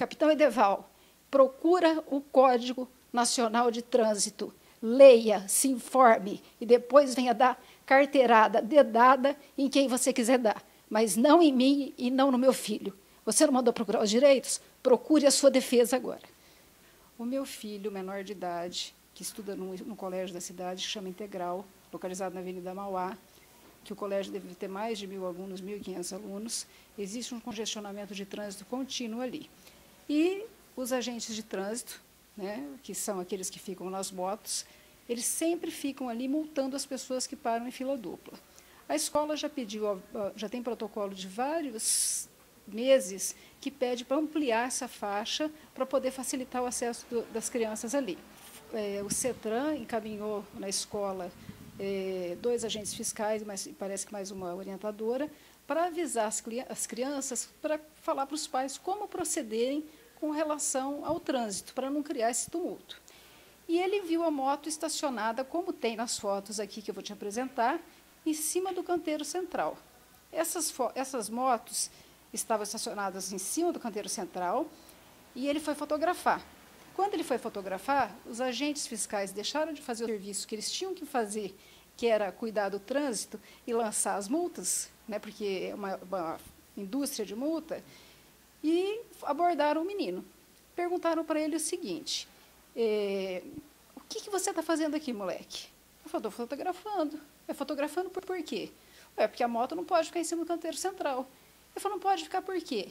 Capitão Edeval, procura o Código Nacional de Trânsito, leia, se informe e depois venha dar carteirada, dedada em quem você quiser dar, mas não em mim e não no meu filho. Você não mandou procurar os direitos? Procure a sua defesa agora. O meu filho, menor de idade, que estuda no colégio da cidade, que chama Integral, localizado na Avenida Mauá, que o colégio deve ter mais de 1.000 alunos, 1.500 alunos, existe um congestionamento de trânsito contínuo ali. E os agentes de trânsito, né, que são aqueles que ficam nas motos, eles sempre ficam ali multando as pessoas que param em fila dupla. A escola já pediu, já tem protocolo de vários meses que pede para ampliar essa faixa para poder facilitar o acesso das crianças ali. O CETRAN encaminhou na escola 2 agentes fiscais, mas parece que mais uma orientadora, para avisar as crianças, para falar para os pais como procederem com relação ao trânsito, para não criar esse tumulto. E ele viu a moto estacionada, como tem nas fotos aqui que eu vou te apresentar, em cima do canteiro central. Essas motos estavam estacionadas em cima do canteiro central e ele foi fotografar. Quando ele foi fotografar, os agentes fiscais deixaram de fazer o serviço que eles tinham que fazer, que era cuidar do trânsito e lançar as multas, né, porque é uma indústria de multa, e abordaram o menino. Perguntaram para ele o seguinte: o que você está fazendo aqui, moleque? Ele falou: estou fotografando. Fotografando por quê? Porque a moto não pode ficar em cima do canteiro central. Ele falou: não pode ficar por quê?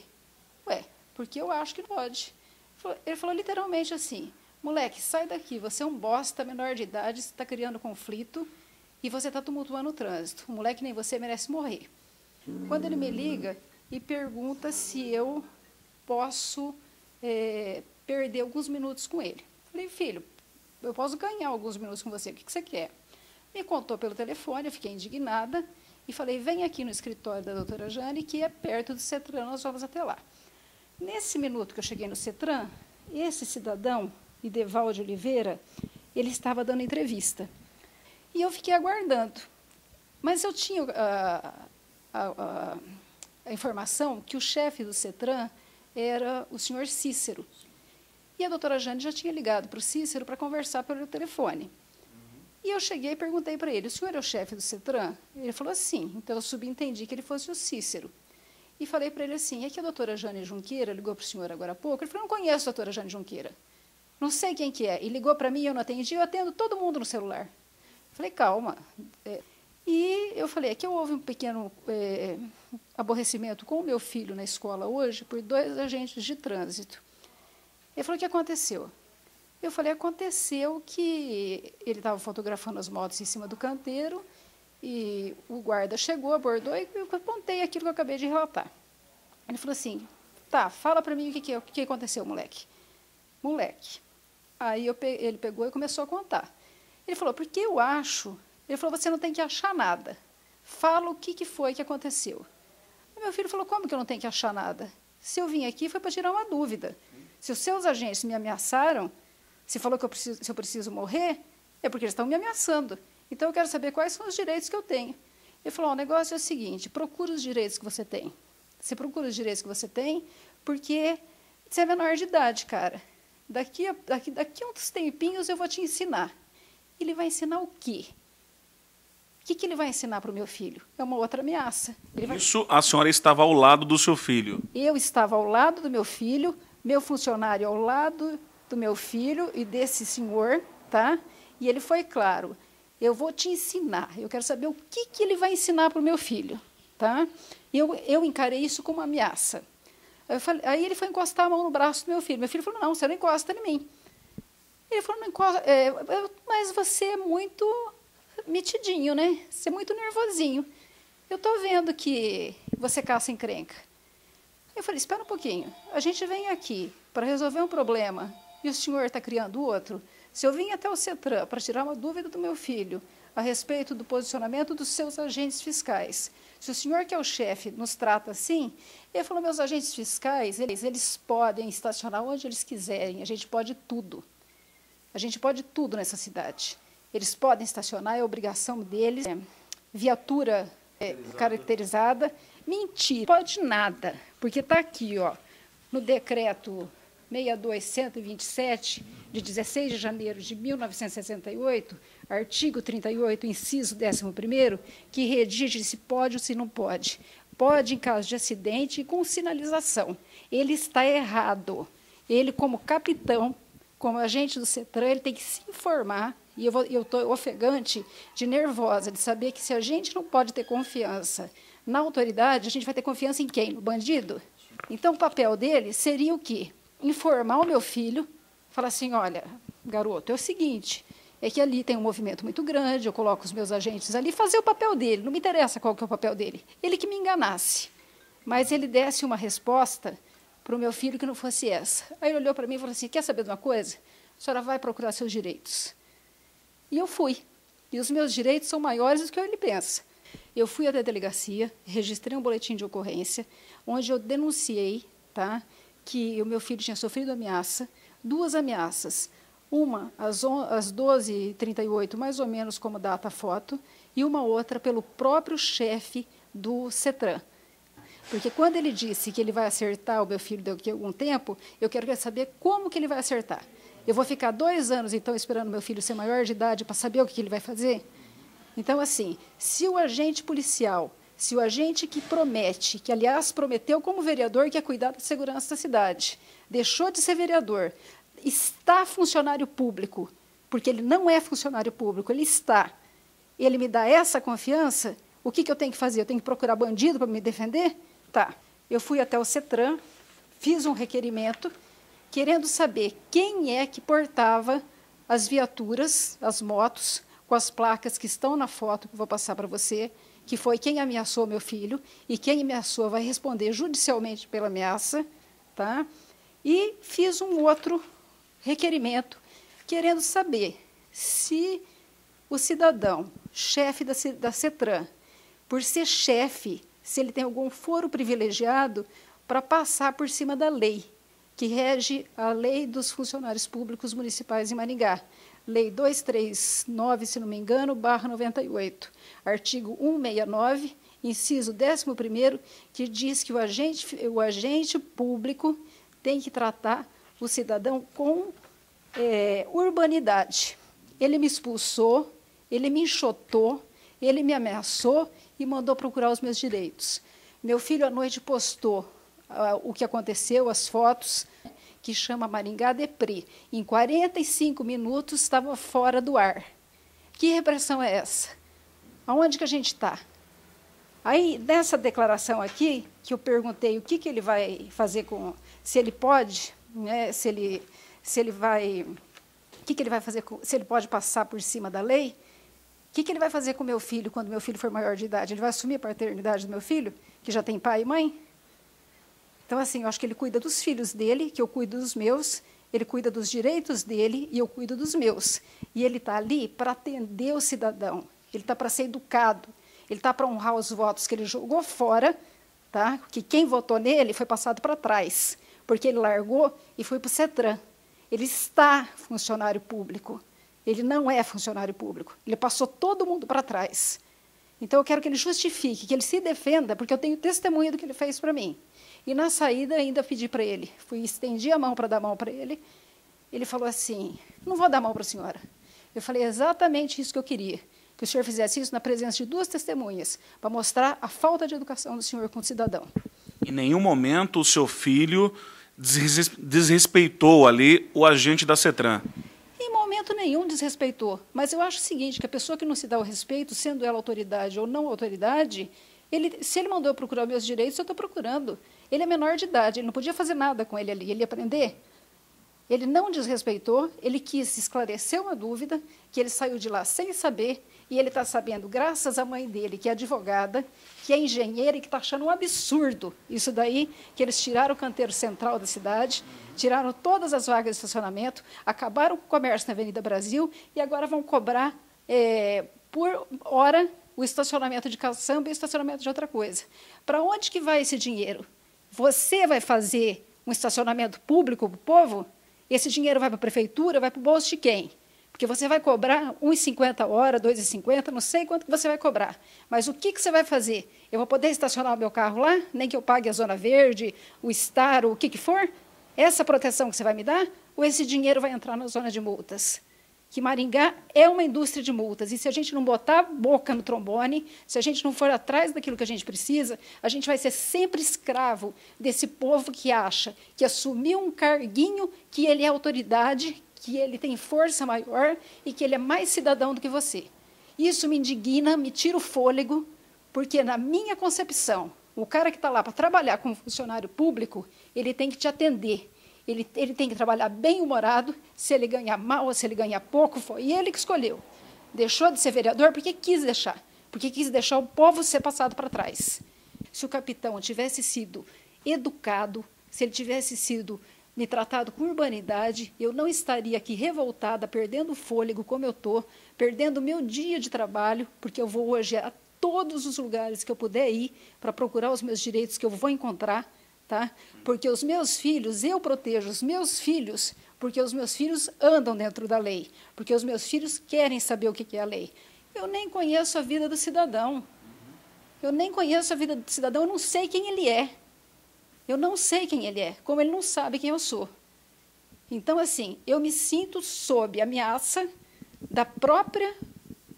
Porque eu acho que não pode. Ele falou literalmente assim: moleque, sai daqui, você é um bosta, menor de idade, você está criando conflito e você está tumultuando o trânsito. Um moleque nem você merece morrer. Quando ele me liga e pergunta se eu posso perder alguns minutos com ele. Falei: filho, eu posso ganhar alguns minutos com você, o que você quer? Me contou pelo telefone, eu fiquei indignada e falei: vem aqui no escritório da doutora Jane, que é perto do CETRAN, nós vamos até lá. Nesse minuto que eu cheguei no CETRAN, esse cidadão, Edeval de Oliveira, ele estava dando entrevista. E eu fiquei aguardando. Mas eu tinha a informação que o chefe do CETRAN era o senhor Cícero. E a doutora Jane já tinha ligado para o Cícero para conversar pelo telefone. E eu cheguei e perguntei para ele: o senhor é o chefe do CETRAN? Ele falou assim. Então, eu subentendi que ele fosse o Cícero. E falei para ele assim: é que a doutora Jane Junqueira ligou para o senhor agora há pouco. Ele falou: não conheço a doutora Jane Junqueira. Não sei quem que é. E ligou para mim, eu não atendi, eu atendo todo mundo no celular. Falei: calma. E eu falei: é que houve um pequeno aborrecimento com o meu filho na escola hoje por 2 agentes de trânsito. Ele falou: o que aconteceu? Eu falei: aconteceu que ele estava fotografando as motos em cima do canteiro e o guarda chegou, abordou e eu contei aquilo que eu acabei de relatar. Ele falou assim: tá, fala para mim o que aconteceu, moleque. Moleque. Aí ele pegou e começou a contar. Ele falou: porque eu acho... Ele falou: você não tem que achar nada. Fala o que foi que aconteceu. E meu filho falou: como que eu não tenho que achar nada? Se eu vim aqui foi para tirar uma dúvida. Se os seus agentes me ameaçaram, se falou que se eu preciso morrer, é porque eles estão me ameaçando. Então, eu quero saber quais são os direitos que eu tenho. Ele falou: o negócio é o seguinte, procura os direitos que você tem. Você procura os direitos que você tem, porque você é menor de idade, cara. Daqui a uns tempinhos eu vou te ensinar. Ele vai ensinar o quê? O que ele vai ensinar para o meu filho? É uma outra ameaça. Isso, a senhora estava ao lado do seu filho? Eu estava ao lado do meu filho, meu funcionário ao lado do meu filho e desse senhor, tá? E ele foi claro: eu vou te ensinar, eu quero saber o que ele vai ensinar para o meu filho, tá? Eu encarei isso como uma ameaça. Aí ele foi encostar a mão no braço do meu filho. Meu filho falou: não, você não encosta em mim. Ele falou: não encosta, mas você é muito metidinho, né? Você é muito nervosinho. Eu estou vendo que você caça encrenca. Eu falei: espera um pouquinho, a gente vem aqui para resolver um problema e o senhor está criando outro? Se eu vim até o CETRAN para tirar uma dúvida do meu filho a respeito do posicionamento dos seus agentes fiscais, se o senhor, que é o chefe, nos trata assim, ele falou: meus agentes fiscais, eles podem estacionar onde eles quiserem, a gente pode tudo. A gente pode tudo nessa cidade. Eles podem estacionar, é obrigação deles, viatura caracterizada. Mentira, não pode nada, porque está aqui, ó, no decreto 62127, de 16 de janeiro de 1968, artigo 38, inciso 11º, que redige se pode ou se não pode. Pode em caso de acidente e com sinalização. Ele está errado. Ele, como capitão, como agente do CETRAN, ele tem que se informar, e eu estou ofegante de nervosa, de saber que se a gente não pode ter confiança na autoridade, a gente vai ter confiança em quem? No bandido? Então, o papel dele seria o quê? Informar o meu filho, falar assim, olha, garoto, é o seguinte, é que ali tem um movimento muito grande, eu coloco os meus agentes ali, fazer o papel dele, não me interessa qual que é o papel dele. Ele que me enganasse, mas ele desse uma resposta para o meu filho que não fosse essa. Aí ele olhou para mim e falou assim, quer saber de uma coisa? A senhora vai procurar seus direitos. E eu fui. E os meus direitos são maiores do que ele pensa. Eu fui até a delegacia, registrei um boletim de ocorrência, onde eu denunciei, tá, que o meu filho tinha sofrido ameaça, 2 ameaças. Uma às 12h38, mais ou menos como data a foto, e uma outra pelo próprio chefe do CETRAN. Porque quando ele disse que ele vai acertar o meu filho daqui a algum tempo, eu quero saber como que ele vai acertar. Eu vou ficar 2 anos, então, esperando meu filho ser maior de idade para saber o que ele vai fazer? Então, assim, se o agente policial, se o agente que promete, que, aliás, prometeu como vereador que ia cuidar da segurança da cidade, deixou de ser vereador, está funcionário público, porque ele não é funcionário público, ele está, ele me dá essa confiança, o que eu tenho que fazer? Eu tenho que procurar bandido para me defender? Tá. Eu fui até o CETRAN, fiz um requerimento, querendo saber quem é que portava as viaturas, as motos, com as placas que estão na foto que eu vou passar para você, que foi quem ameaçou meu filho, e quem ameaçou vai responder judicialmente pela ameaça, tá? E fiz um outro requerimento, querendo saber se o cidadão, chefe da CETRAN, por ser chefe, se ele tem algum foro privilegiado para passar por cima da lei, que rege a Lei dos Funcionários Públicos Municipais em Maringá, Lei 239, se não me engano, /98, artigo 169, inciso 11º, que diz que o agente público tem que tratar o cidadão com urbanidade. Ele me expulsou, ele me enxotou, ele me ameaçou e mandou procurar os meus direitos. Meu filho, à noite, postou o que aconteceu, as fotos, que chama Maringá Deprê. Em 45 minutos estava fora do ar. Que repressão é essa? Aonde que a gente está? Aí, nessa declaração aqui, que eu perguntei o que ele vai fazer com... Se ele pode, né, se ele vai... O que ele vai fazer com... Se ele pode passar por cima da lei, o que ele vai fazer com o meu filho quando meu filho for maior de idade? Ele vai assumir a paternidade do meu filho, que já tem pai e mãe? Então, assim, eu acho que ele cuida dos filhos dele, que eu cuido dos meus, ele cuida dos direitos dele e eu cuido dos meus. E ele está ali para atender o cidadão, ele está para ser educado, ele está para honrar os votos que ele jogou fora, tá? Que quem votou nele foi passado para trás, porque ele largou e foi para o CETRAN. Ele está funcionário público, ele não é funcionário público, ele passou todo mundo para trás. Então, eu quero que ele justifique, que ele se defenda, porque eu tenho testemunha do que ele fez para mim. E, na saída, ainda pedi para ele, estendi a mão para dar a mão para ele, ele falou assim, não vou dar a mão para a senhora. Eu falei exatamente isso que eu queria, que o senhor fizesse isso na presença de 2 testemunhas, para mostrar a falta de educação do senhor com o cidadão. Em nenhum momento o seu filho desrespeitou ali o agente da CETRAN? Em momento nenhum desrespeitou, mas eu acho o seguinte, que a pessoa que não se dá o respeito, sendo ela autoridade ou não autoridade, se ele mandou eu procurar meus direitos, eu estou procurando. Ele é menor de idade, ele não podia fazer nada com ele ali, ele ia aprender. Ele não desrespeitou, ele quis esclarecer uma dúvida, que ele saiu de lá sem saber, e ele está sabendo, graças à mãe dele, que é advogada, que é engenheira e que está achando um absurdo isso daí, que eles tiraram o canteiro central da cidade, tiraram todas as vagas de estacionamento, acabaram com o comércio na Avenida Brasil e agora vão cobrar por hora o estacionamento de caçamba e o estacionamento de outra coisa. Para onde que vai esse dinheiro? Você vai fazer um estacionamento público para o povo? Esse dinheiro vai para a prefeitura, vai para o bolso de quem? Porque você vai cobrar R$ 1,50 a hora, R$ 2,50, não sei quanto que você vai cobrar. Mas o que você vai fazer? Eu vou poder estacionar o meu carro lá, nem que eu pague a Zona Verde, o Star, o que for? essa proteção que você vai me dar, ou esse dinheiro vai entrar na zona de multas? Que Maringá é uma indústria de multas, e se a gente não botar a boca no trombone, se a gente não for atrás daquilo que a gente precisa, a gente vai ser sempre escravo desse povo que acha que assumiu um carguinho, que ele é autoridade, que ele tem força maior e que ele é mais cidadão do que você. Isso me indigna, me tira o fôlego, porque, na minha concepção, o cara que está lá para trabalhar como funcionário público, ele tem que te atender. Ele tem que trabalhar bem-humorado, se ele ganhar mal ou se ele ganhar pouco, foi ele que escolheu. Deixou de ser vereador porque quis deixar, porque quis deixar o povo ser passado para trás. Se o capitão tivesse sido educado, se ele tivesse sido me tratado com urbanidade, eu não estaria aqui revoltada, perdendo o fôlego como eu estou, perdendo o meu dia de trabalho, porque eu vou hoje a todos os lugares que eu puder ir para procurar os meus direitos que eu vou encontrar. Tá? Porque os meus filhos, eu protejo os meus filhos, porque os meus filhos andam dentro da lei, porque os meus filhos querem saber o que é a lei. Eu nem conheço a vida do cidadão. Eu nem conheço a vida do cidadão, eu não sei quem ele é. Eu não sei quem ele é, como ele não sabe quem eu sou. Então, assim, eu me sinto sob ameaça da própria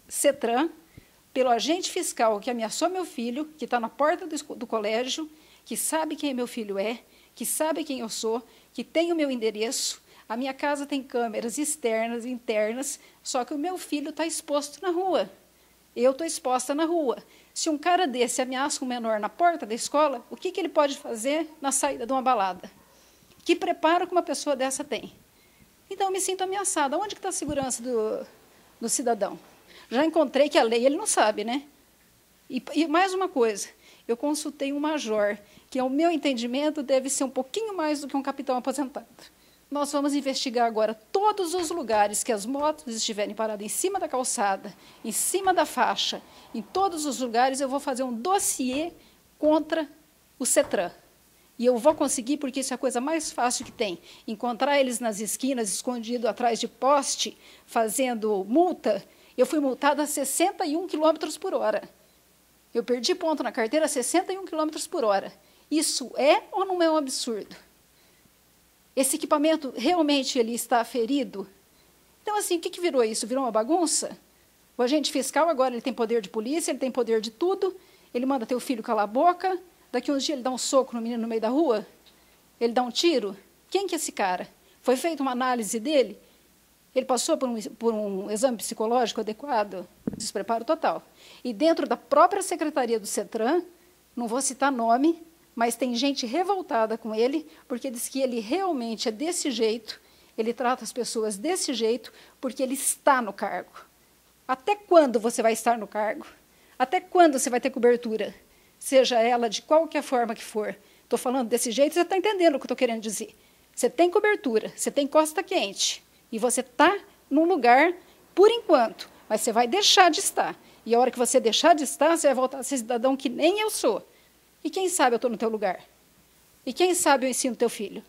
CETRAN, pelo agente fiscal que ameaçou meu filho, que está na porta do colégio, que sabe quem meu filho é, que sabe quem eu sou, que tem o meu endereço. A minha casa tem câmeras externas e internas, só que o meu filho está exposto na rua. Eu estou exposta na rua. Se um cara desse ameaça um menor na porta da escola, o que ele pode fazer na saída de uma balada? Que preparo que uma pessoa dessa tem? Então, eu me sinto ameaçada. Onde está a segurança do cidadão? Já encontrei que a lei ele não sabe, né? E mais uma coisa, eu consultei um major, que, ao meu entendimento, deve ser um pouquinho mais do que um capitão aposentado. Nós vamos investigar agora todos os lugares que as motos estiverem paradas em cima da calçada, em cima da faixa, em todos os lugares eu vou fazer um dossiê contra o CETRAN. E eu vou conseguir, porque isso é a coisa mais fácil que tem. Encontrar eles nas esquinas, escondido atrás de poste, fazendo multa. Eu fui multada a 61 km/h. Eu perdi ponto na carteira a 61 km/h. Isso é ou não é um absurdo? Esse equipamento realmente ele está ferido? Então, assim, o que virou isso? Virou uma bagunça? O agente fiscal agora ele tem poder de polícia, ele tem poder de tudo, ele manda teu filho calar a boca, daqui uns dias ele dá um soco no menino no meio da rua, ele dá um tiro. Quem que é esse cara? Foi feita uma análise dele? Ele passou por um exame psicológico adequado? Despreparo total. E dentro da própria secretaria do CETRAN, não vou citar nome, mas tem gente revoltada com ele, porque diz que ele realmente é desse jeito, ele trata as pessoas desse jeito, porque ele está no cargo. Até quando você vai estar no cargo? Até quando você vai ter cobertura? Seja ela de qualquer forma que for. Estou falando desse jeito, você está entendendo o que eu estou querendo dizer. Você tem cobertura, você tem costa quente, e você está num lugar, por enquanto, mas você vai deixar de estar. E a hora que você deixar de estar, você vai voltar a ser cidadão que nem eu sou. E quem sabe eu estou no teu lugar? E quem sabe eu ensino teu filho?